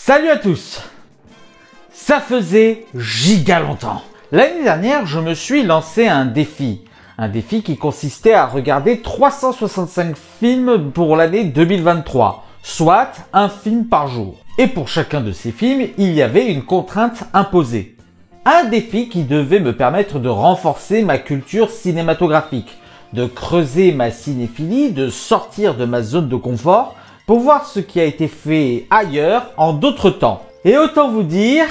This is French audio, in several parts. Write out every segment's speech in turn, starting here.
Salut à tous! Ça faisait giga longtemps. L'année dernière, je me suis lancé un défi. Un défi qui consistait à regarder 365 films pour l'année 2023, soit un film par jour. Et pour chacun de ces films, il y avait une contrainte imposée. Un défi qui devait me permettre de renforcer ma culture cinématographique, de creuser ma cinéphilie, de sortir de ma zone de confort pour voir ce qui a été fait ailleurs en d'autres temps. Et autant vous dire,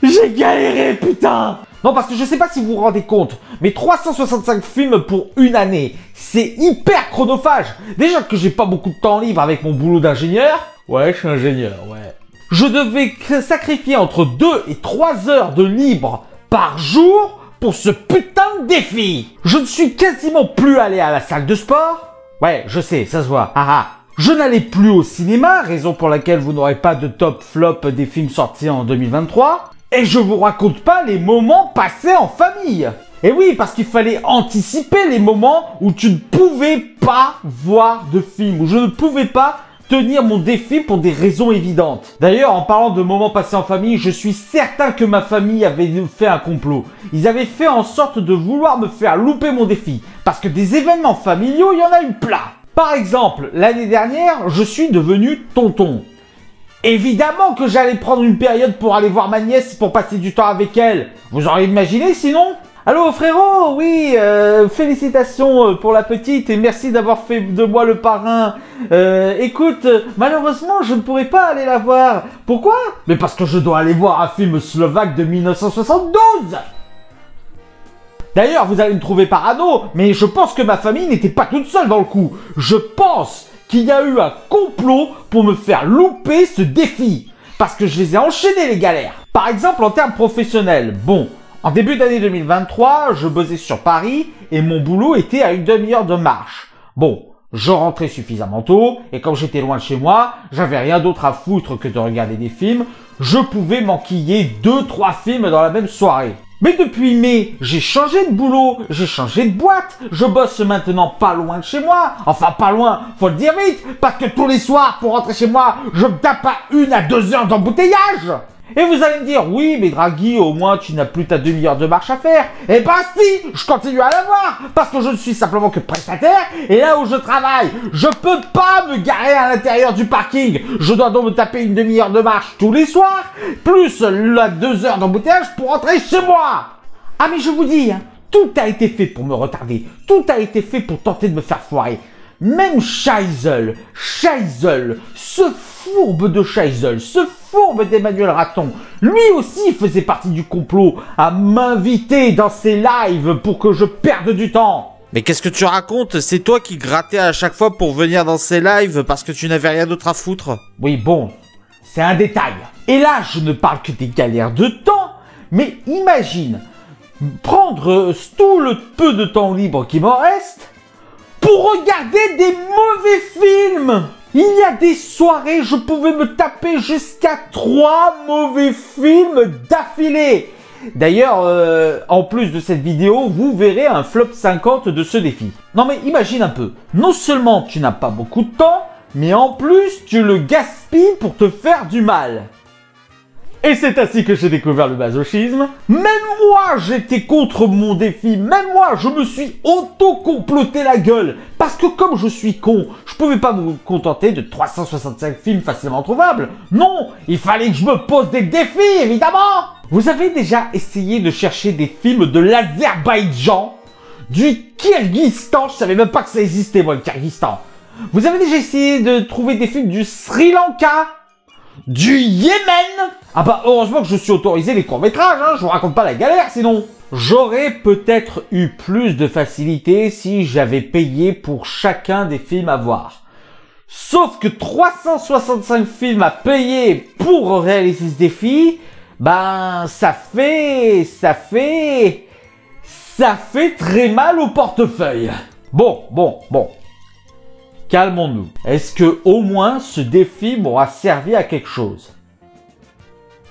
j'ai galéré, putain! Non, parce que je sais pas si vous vous rendez compte, mais 365 films pour une année, c'est hyper chronophage. Déjà que j'ai pas beaucoup de temps libre avec mon boulot d'ingénieur. Ouais, je suis ingénieur, ouais. Je devais sacrifier entre 2 et 3 heures de libre par jour pour ce putain de défi. Je ne suis quasiment plus allé à la salle de sport. Ouais, je sais, ça se voit. Haha. Je n'allais plus au cinéma, raison pour laquelle vous n'aurez pas de top flop des films sortis en 2023. Et je vous raconte pas les moments passés en famille. Et oui, parce qu'il fallait anticiper les moments où tu ne pouvais pas voir de film, où je ne pouvais pas tenir mon défi pour des raisons évidentes. D'ailleurs, en parlant de moments passés en famille, je suis certain que ma famille avait fait un complot. Ils avaient fait en sorte de vouloir me faire louper mon défi. Parce que des événements familiaux, il y en a eu plein. Par exemple, l'année dernière, je suis devenu tonton. Évidemment que j'allais prendre une période pour aller voir ma nièce pour passer du temps avec elle. Vous auriez imaginé sinon? Allô frérot, oui, félicitations pour la petite et merci d'avoir fait de moi le parrain. Écoute, malheureusement je ne pourrai pas aller la voir. Pourquoi? Mais parce que je dois aller voir un film slovaque de 1972. D'ailleurs, vous allez me trouver parano, mais je pense que ma famille n'était pas toute seule dans le coup. Je pense qu'il y a eu un complot pour me faire louper ce défi. Parce que je les ai enchaînés les galères. Par exemple, en termes professionnels, bon, en début d'année 2023, je bossais sur Paris et mon boulot était à une demi-heure de marche. Bon, je rentrais suffisamment tôt et comme j'étais loin de chez moi, j'avais rien d'autre à foutre que de regarder des films. Je pouvais m'enquiller 2-3 films dans la même soirée. Mais depuis mai, j'ai changé de boulot, j'ai changé de boîte, je bosse maintenant pas loin de chez moi, enfin pas loin, faut le dire vite, parce que tous les soirs, pour rentrer chez moi, je me tape à 1 à 2 heures d'embouteillage. Et vous allez me dire, oui mais Draghi, au moins tu n'as plus ta demi-heure de marche à faire. Eh ben si, je continue à l'avoir, parce que je ne suis simplement que prestataire, et là où je travaille, je peux pas me garer à l'intérieur du parking. Je dois donc me taper une demi-heure de marche tous les soirs, plus la 2 heures d'embouteillage pour rentrer chez moi. Ah mais je vous dis, hein, tout a été fait pour me retarder, tout a été fait pour tenter de me faire foirer. Même Scheisel, ce fourbe de Scheisel, ce fourbe d'Emmanuel Raton, lui aussi faisait partie du complot à m'inviter dans ses lives pour que je perde du temps. Mais qu'est-ce que tu racontes? C'est toi qui grattais à chaque fois pour venir dans ces lives parce que tu n'avais rien d'autre à foutre. Oui bon, c'est un détail. Et là, je ne parle que des galères de temps, mais imagine prendre tout le peu de temps libre qui m'en reste pour regarder des mauvais films. Il y a des soirées, je pouvais me taper jusqu'à 3 mauvais films d'affilée. D'ailleurs, en plus de cette vidéo, vous verrez un flop 50 de ce défi. Non mais imagine un peu, non seulement tu n'as pas beaucoup de temps, mais en plus tu le gaspilles pour te faire du mal. Et c'est ainsi que j'ai découvert le masochisme. Même moi, j'étais contre mon défi. Même moi, je me suis auto-comploté la gueule. Parce que comme je suis con, je pouvais pas me contenter de 365 films facilement trouvables. Non, il fallait que je me pose des défis, évidemment. Vous avez déjà essayé de chercher des films de l'Azerbaïdjan, du Kyrgyzstan? Je savais même pas que ça existait, moi, le Kyrgyzstan. Vous avez déjà essayé de trouver des films du Sri Lanka? Du Yémen? Ah bah heureusement que je suis autorisé les courts-métrages, hein, je vous raconte pas la galère sinon. J'aurais peut-être eu plus de facilité si j'avais payé pour chacun des films à voir. Sauf que 365 films à payer pour réaliser ce défi, ben ça fait très mal au portefeuille. Bon. Calmons-nous. Est-ce que au moins ce défi m'aura servi à quelque chose?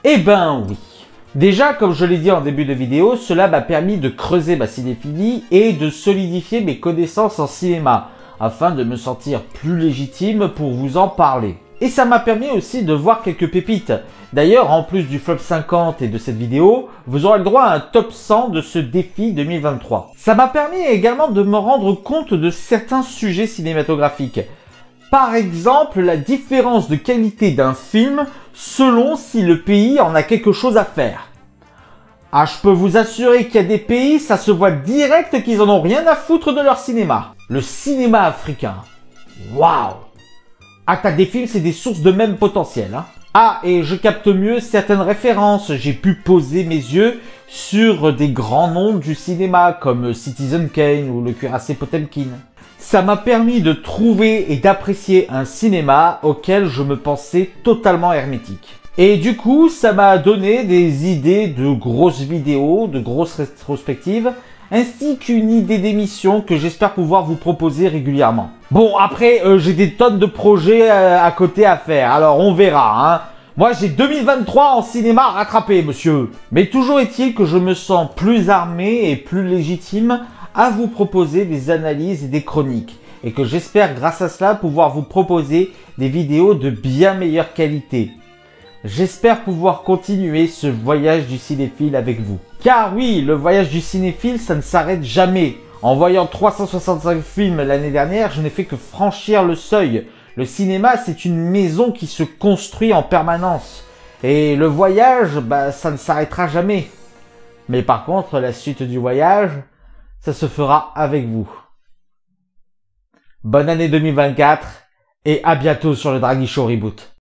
Eh ben oui. Déjà, comme je l'ai dit en début de vidéo, cela m'a permis de creuser ma cinéphilie et de solidifier mes connaissances en cinéma, afin de me sentir plus légitime pour vous en parler. Et ça m'a permis aussi de voir quelques pépites. D'ailleurs, en plus du flop 50 et de cette vidéo, vous aurez le droit à un top 100 de ce défi 2023. Ça m'a permis également de me rendre compte de certains sujets cinématographiques. Par exemple, la différence de qualité d'un film selon si le pays en a quelque chose à faire. Ah, je peux vous assurer qu'il y a des pays, ça se voit direct qu'ils en ont rien à foutre de leur cinéma. Le cinéma africain. Waouh! Ah, t'as des films, c'est des sources de même potentiel, hein. Ah, et je capte mieux certaines références. J'ai pu poser mes yeux sur des grands noms du cinéma, comme Citizen Kane ou le cuirassé Potemkin. Ça m'a permis de trouver et d'apprécier un cinéma auquel je me pensais totalement hermétique. Et du coup, ça m'a donné des idées de grosses vidéos, de grosses rétrospectives, ainsi qu'une idée d'émission que j'espère pouvoir vous proposer régulièrement. Bon, après, j'ai des tonnes de projets à côté à faire, alors on verra, hein. Moi, j'ai 2023 en cinéma à rattraper, monsieur. Mais toujours est-il que je me sens plus armé et plus légitime à vous proposer des analyses et des chroniques. Et que j'espère, grâce à cela, pouvoir vous proposer des vidéos de bien meilleure qualité. J'espère pouvoir continuer ce voyage du cinéphile avec vous. Car oui, le voyage du cinéphile, ça ne s'arrête jamais. En voyant 365 films l'année dernière, je n'ai fait que franchir le seuil. Le cinéma, c'est une maison qui se construit en permanence. Et le voyage, ça ne s'arrêtera jamais. Mais par contre, la suite du voyage, ça se fera avec vous. Bonne année 2024 et à bientôt sur le Draghi Show Reboot.